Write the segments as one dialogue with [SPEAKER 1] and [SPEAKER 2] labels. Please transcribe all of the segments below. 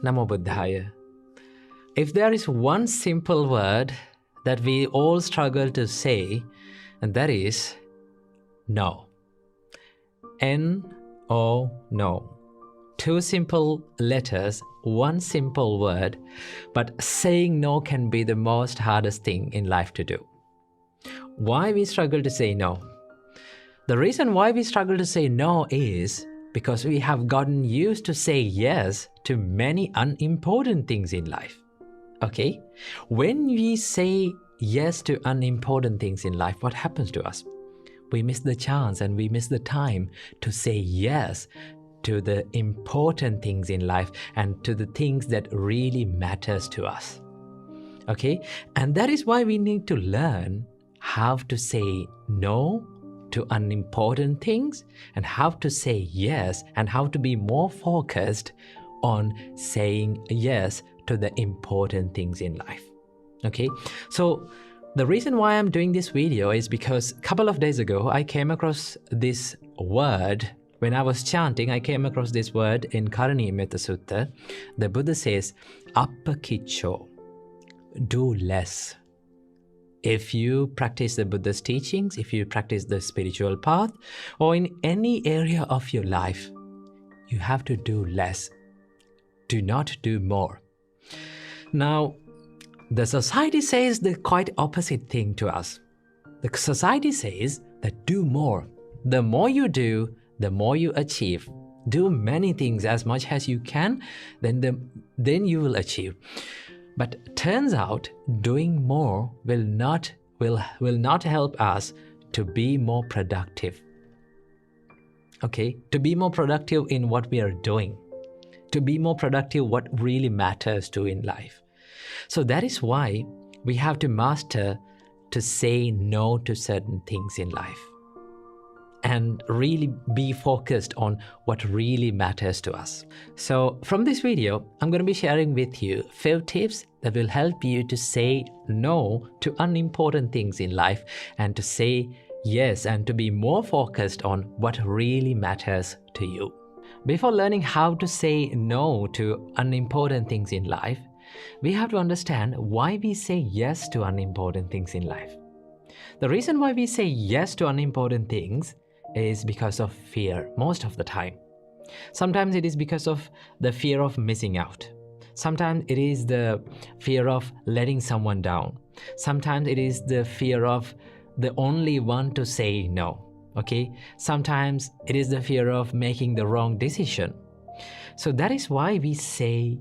[SPEAKER 1] Namo Buddhaya. If there is one simple word that we all struggle to say, and that is no. N-O, no. Two simple letters, one simple word, but saying no can be the most hardest thing in life to do. Why we struggle to say no? The reason why we struggle to say no is because we have gotten used to say yes to many unimportant things in life. Okay? When we say yes to unimportant things in life, what happens to us? We miss the chance and we miss the time to say yes to the important things in life and to the things that really matters to us. Okay? And that is why we need to learn how to say no to unimportant things and how to say yes and how to be more focused on saying yes to the important things in life. Okay? So the reason why I'm doing this video is because a couple of days ago, I came across this word. When I was chanting, I came across this word in Karaniya Sutta. The Buddha says, Appakicho, do less. If you practice the Buddha's teachings, if you practice the spiritual path, or in any area of your life, you have to do less. Do not do more. Now, the society says the quite opposite thing to us. The society says that do more. The more you do, the more you achieve. Do many things as much as you can, then you will achieve. But turns out doing more will not help us to be more productive. Okay? To be more productive in what we are doing. To be more productive what really matters to in life. So that is why we have to master to say no to certain things in life and really be focused on what really matters to us. So from this video, I'm going to be sharing with you 5 tips that will help you to say no to unimportant things in life and to say yes and to be more focused on what really matters to you. Before learning how to say no to unimportant things in life, we have to understand why we say yes to unimportant things in life. The reason why we say yes to unimportant things is because of fear most of the time. Sometimes it is because of the fear of missing out. Sometimes it is the fear of letting someone down. Sometimes it is the fear of the only one to say no. Okay? Sometimes it is the fear of making the wrong decision. So that is why we say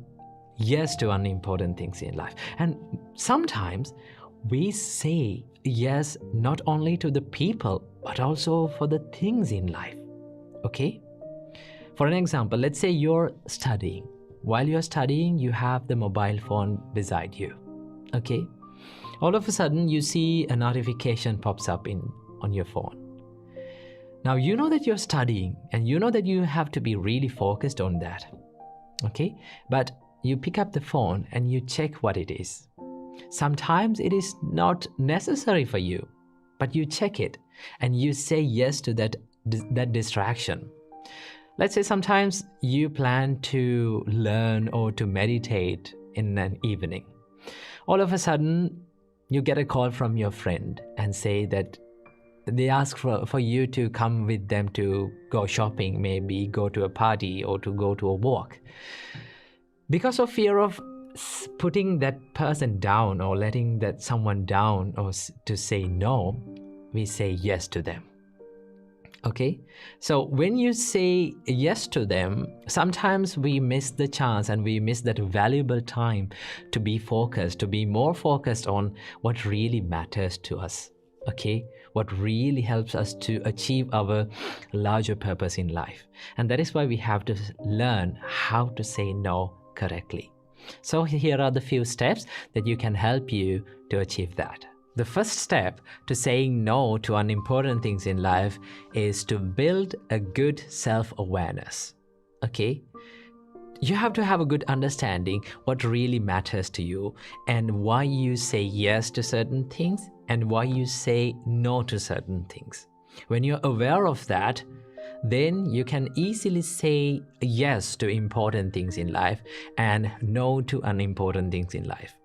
[SPEAKER 1] yes to unimportant things in life. And sometimes we say yes not only to the people, but also for the things in life. Okay? For an example, let's say you're studying. While you're studying, you have the mobile phone beside you. Okay? All of a sudden, you see a notification pops up on your phone. Now, you know that you're studying and you know that you have to be really focused on that. Okay? But you pick up the phone and you check what it is. Sometimes it is not necessary for you, but you check it and you say yes to that distraction. Let's say sometimes you plan to learn or to meditate in an evening. All of a sudden, you get a call from your friend and say that they ask for you to come with them to go shopping, maybe go to a party or to go to a walk. Because of fear of putting that person down or letting that someone down or to say no, we say yes to them. Okay? So when you say yes to them, sometimes we miss the chance and we miss that valuable time to be focused, to be more focused on what really matters to us. Okay? What really helps us to achieve our larger purpose in life. And that is why we have to learn how to say no correctly. So here are the few steps that you can help you to achieve that. The first step to saying no to unimportant things in life is to build a good self-awareness. Okay? You have to have a good understanding what really matters to you and why you say yes to certain things and why you say no to certain things. When you're aware of that, then you can easily say yes to important things in life and no to unimportant things in life.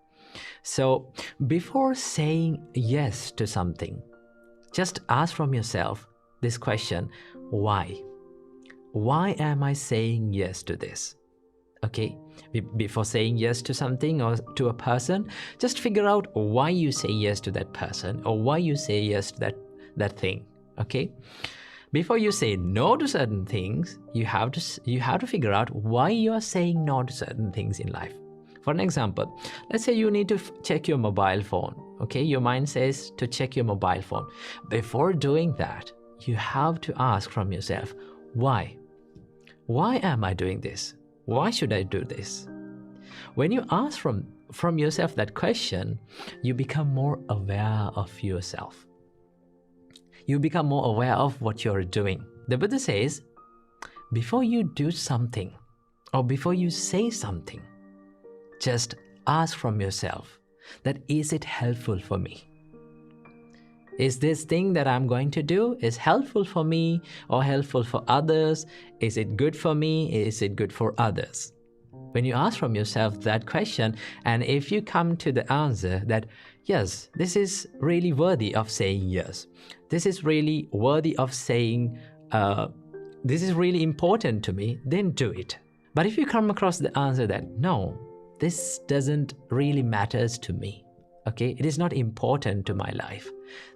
[SPEAKER 1] So before saying yes to something, just ask from yourself this question: why? Why am I saying yes to this? Okay, before saying yes to something or to a person, just figure out why you say yes to that person or why you say yes to that thing. Okay, before you say no to certain things, you have to figure out why you are saying no to certain things in life. For an example, let's say you need to check your mobile phone. Okay, your mind says to check your mobile phone. Before doing that, you have to ask from yourself, why? Why am I doing this? Why should I do this? When you ask from yourself that question, you become more aware of yourself. You become more aware of what you're doing. The Buddha says, before you do something or before you say something, just ask from yourself that, is it helpful for me? Is this thing that I'm going to do is helpful for me or helpful for others? Is it good for me? Is it good for others? When you ask from yourself that question, and if you come to the answer that, yes, this is really worthy of saying yes, this is really worthy of saying, this is really important to me, then do it. But if you come across the answer that, no, this doesn't really matters to me, okay, it is not important to my life,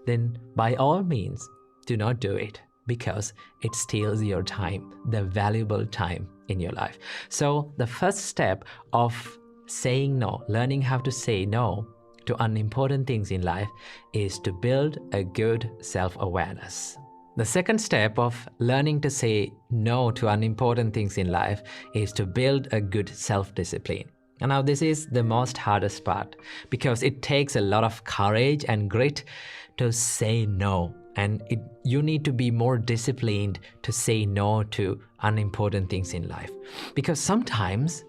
[SPEAKER 1] then by all means, do not do it, because it steals your time, the valuable time in your life. So the first step of saying no, learning how to say no to unimportant things in life, is to build a good self-awareness. The second step of learning to say no to unimportant things in life is to build a good self-discipline. And now this is the most hardest part, because it takes a lot of courage and grit to say no. And you need to be more disciplined to say no to unimportant things in life. Because sometimes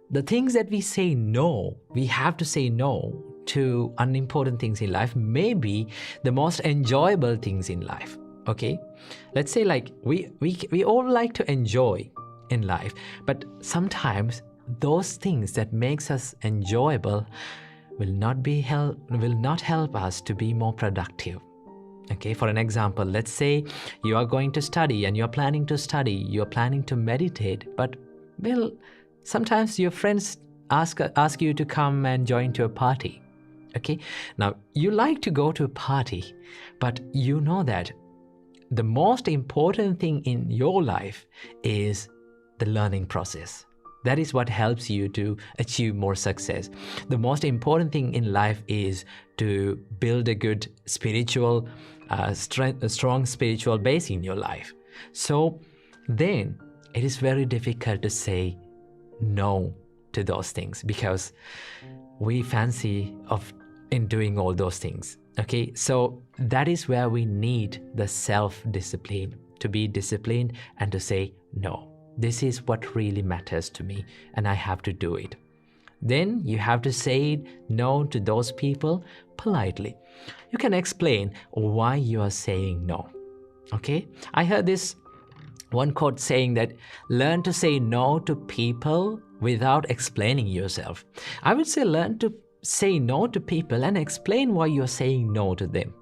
[SPEAKER 1] the things that we say no, we have to say no to unimportant things in life, may be the most enjoyable things in life. Okay? Let's say like we all like to enjoy in life, but sometimes those things that makes us enjoyable will not help us to be more productive. Okay, for an example, let's say you are going to study and you're planning to study, you're planning to meditate, but well, sometimes your friends ask you to come and join to a party. Okay, now you like to go to a party, but you know that the most important thing in your life is the learning process. That is what helps you to achieve more success. The most important thing in life is to build a good spiritual, a strong spiritual base in your life. So then it is very difficult to say no to those things, because we fancy in doing all those things. Okay, so that is where we need the self-discipline, to be disciplined and to say no. This is what really matters to me, and I have to do it. Then you have to say no to those people politely. You can explain why you are saying no. Okay? I heard this one quote saying that, learn to say no to people without explaining yourself. I would say learn to say no to people and explain why you're saying no to them.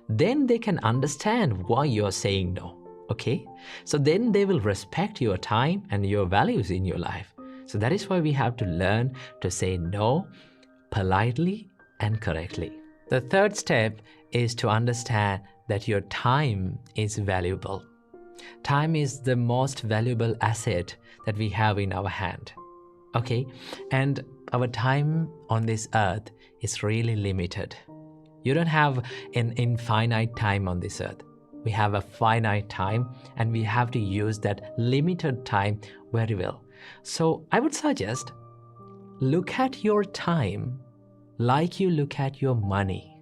[SPEAKER 1] Then they can understand why you're saying no. Okay, so then they will respect your time and your values in your life. So that is why we have to learn to say no politely and correctly. The third step is to understand that your time is valuable. Time is the most valuable asset that we have in our hand. Okay, and our time on this earth is really limited. You don't have an infinite time on this earth. We have a finite time, and we have to use that limited time very well. So I would suggest, look at your time like you look at your money.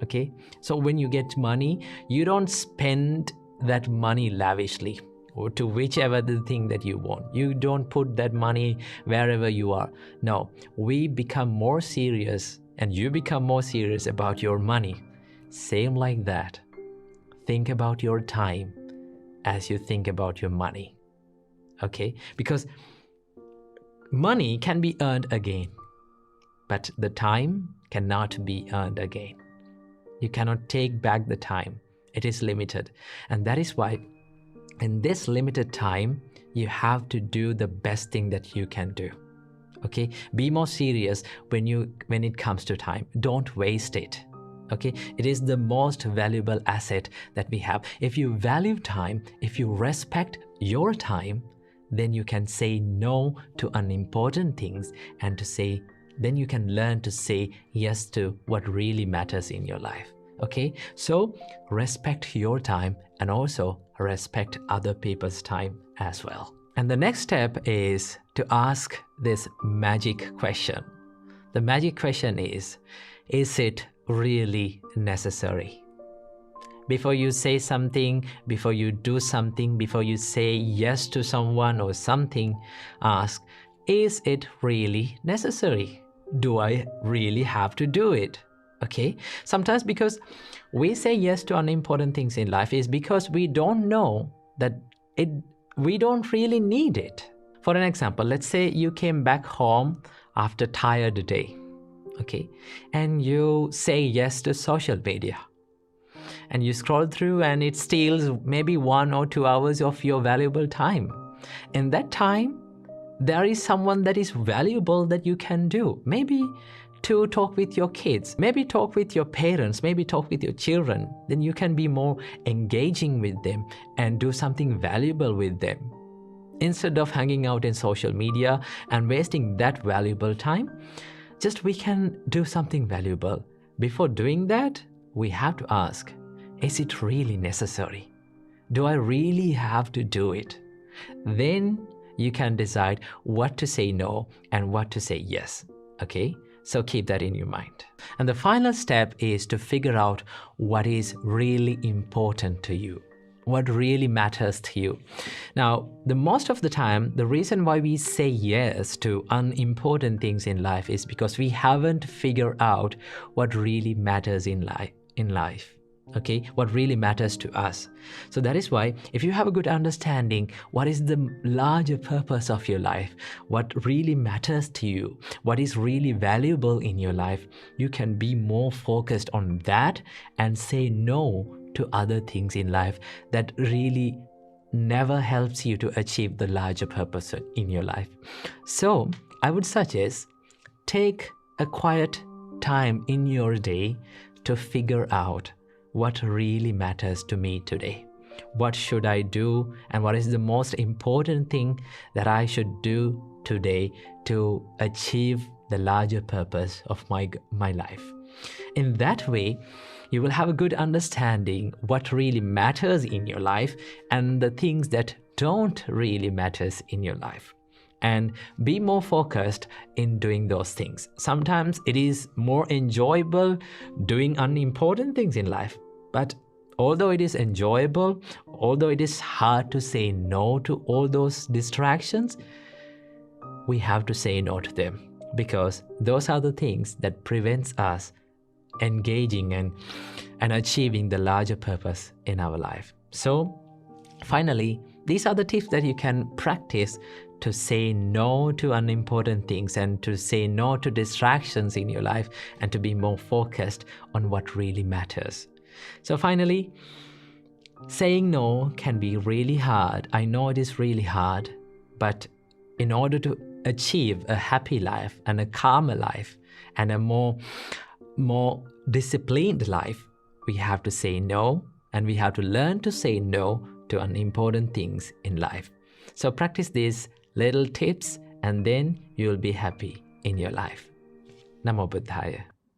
[SPEAKER 1] Okay? So when you get money, you don't spend that money lavishly or to whichever the thing that you want. You don't put that money wherever you are. No, we become more serious, and you become more serious about your money. Same like that. Think about your time as you think about your money. Okay? Because money can be earned again, but the time cannot be earned again. You cannot take back the time. It is limited. And that is why in this limited time, you have to do the best thing that you can do. Okay? Be more serious when it comes to time. Don't waste it. Okay? It is the most valuable asset that we have. If you value time, if you respect your time, then you can say no to unimportant things, and then you can learn to say yes to what really matters in your life. Okay? So respect your time and also respect other people's time as well. And the next step is to ask this magic question. The magic question is it really necessary? Before you say something, before you do something, before you say yes to someone or something, ask, is it really necessary? Do I really have to do it? Okay? Sometimes because we say yes to unimportant things in life is because we don't know that we don't really need it. For an example, let's say you came back home after a tired day, okay? And you say yes to social media. And you scroll through and it steals maybe 1 or 2 hours of your valuable time. In that time, there is someone that is valuable that you can do. Maybe to talk with your kids, maybe talk with your parents, maybe talk with your children. Then you can be more engaging with them and do something valuable with them. Instead of hanging out in social media and wasting that valuable time, just we can do something valuable. Before doing that, we have to ask, is it really necessary? Do I really have to do it? Then you can decide what to say no and what to say yes. Okay? So keep that in your mind. And the final step is to figure out what is really important to you, what really matters to you. Now, the most of the time, the reason why we say yes to unimportant things in life is because we haven't figured out what really matters in life. Okay, what really matters to us. So that is why if you have a good understanding what is the larger purpose of your life, what really matters to you, what is really valuable in your life, you can be more focused on that and say no to other things in life that really never helps you to achieve the larger purpose in your life. So I would suggest take a quiet time in your day to figure out what really matters to me today. What should I do, and what is the most important thing that I should do today to achieve the larger purpose of my life? In that way, you will have a good understanding what really matters in your life and the things that don't really matters in your life. And be more focused in doing those things. Sometimes it is more enjoyable doing unimportant things in life. But although it is enjoyable, although it is hard to say no to all those distractions, we have to say no to them, because those are the things that prevents us engaging and achieving the larger purpose in our life. So finally, these are the tips that you can practice to say no to unimportant things and to say no to distractions in your life and to be more focused on what really matters. So finally, saying no can be really hard. I know it is really hard, but in order to achieve a happy life and a calmer life and a more disciplined life, we have to say no, and we have to learn to say no to unimportant things in life. So practice these little tips and then you will be happy in your life. Namo Buddhaya.